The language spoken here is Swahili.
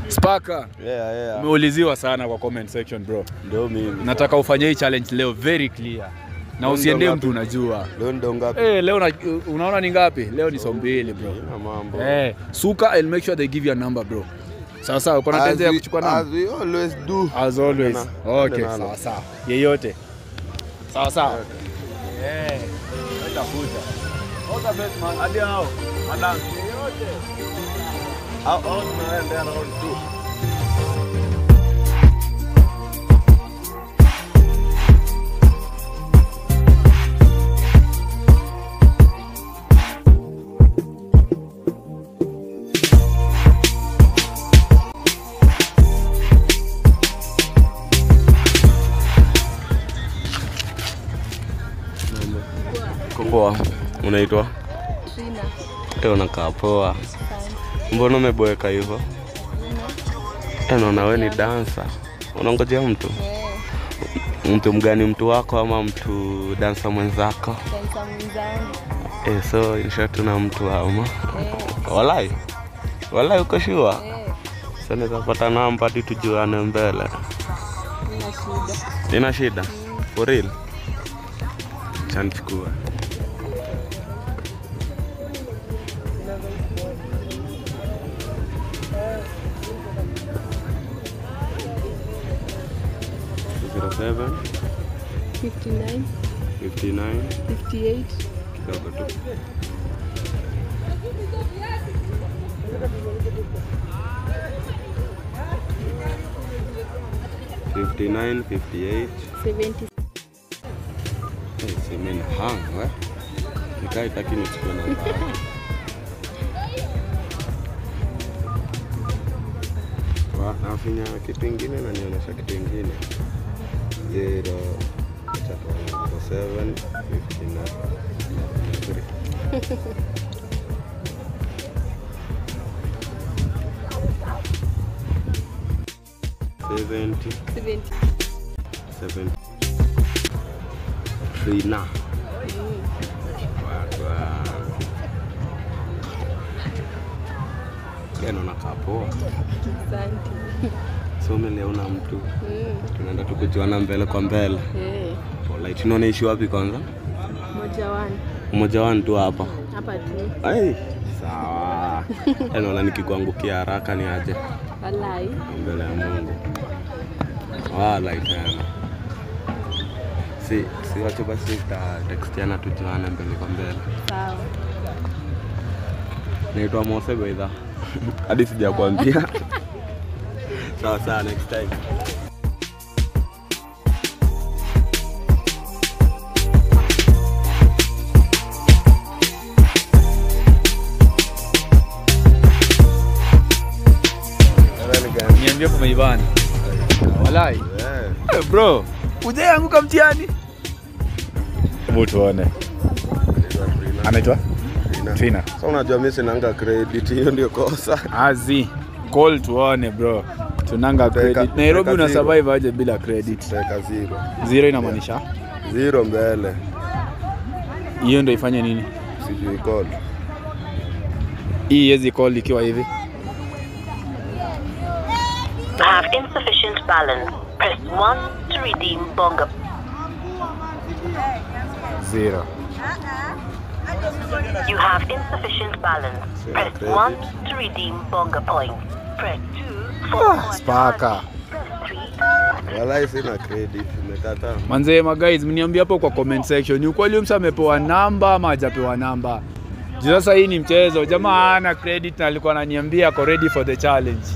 Spaka. Yeah. Umeuliziwa sana kwa comment section bro. Ndio mimi. Nataka ufanye hii challenge leo very clear. Na usiende mtu unajua. Leo ndo ngapi? Leo unaona ni ngapi? Leo ni 2 bro. Ina mambo. Suka, I'll make sure they give you a number bro. Sawa, uko na tenzi ya kuchukua namba? As we always do. As always. Okay, sawa. Yeyote. Sawa. Tafuta. All the best man. Hadi hao. Madam. Yeyote. Au tunaenda round 2. Poa. Unaitwa? Trina. Unakaa poa. Mbona umeboeka hivyo? Naona wewe ni dancer. Unangojea mtu? Mtu mgani, mtu wako ama mtu dancer mwenzako? Dancer mwenzangu. So in short tuna mtu ama? Walai uko sure? Sasa nikapata namba hadi tujuane mbele. Nina shida. For real? Chanchukua. Seven 59 58 kidogo tu. 59 58 70. Semeni hang nikai taki nichukue namba. Nafinya kitu kingine na nionyesha kitu kingine. 0 7 70 Trina. Keno nakapoa. Asante. So umeona mtu. Tunaenda tukujuana mbele kwa mbele. Polite. Unaishi wapi kwanza? Moja one tu hapa. Hapa tu. Sawa. Naona nikikuangukia haraka ni aje? Walai. Mbele ya Mungu. Walai tena. Si wacha basi textiana tujuane mbele kwa mbele. Sawa. Naitwa Mose Beidha. Hadi sijakwambia. Sawa, next time. Niambie kwa Ivan. Walai. Bro, ujaanguka mtihani? Hebu tuone. Anaitwa Trina. Sasa unajua mimi sinanga credit, hiyo ndio kosa. Azi. Call tuone bro. Tunanga credit. Nairobi una survive aje bila credit? Teka 0 inamaanisha 0 mbele. Hiyo ndio ifanye nini? Sijui call. Hii yezi call ikiwa hivi. Have insufficient balance. Press 1 to redeem bonga. 0. You have insufficient balance. Press 1 to redeem bonga points. Press 2 for Spaka. Walai sina credit, nimekata. Manze guys, mniambie hapo kwa comment section. Ni ukweli msa amepewa namba ama hajapewa namba? Sasa hii ni mchezo. Jamaa ana credit na alikuwa ananiambia ako ready for the challenge.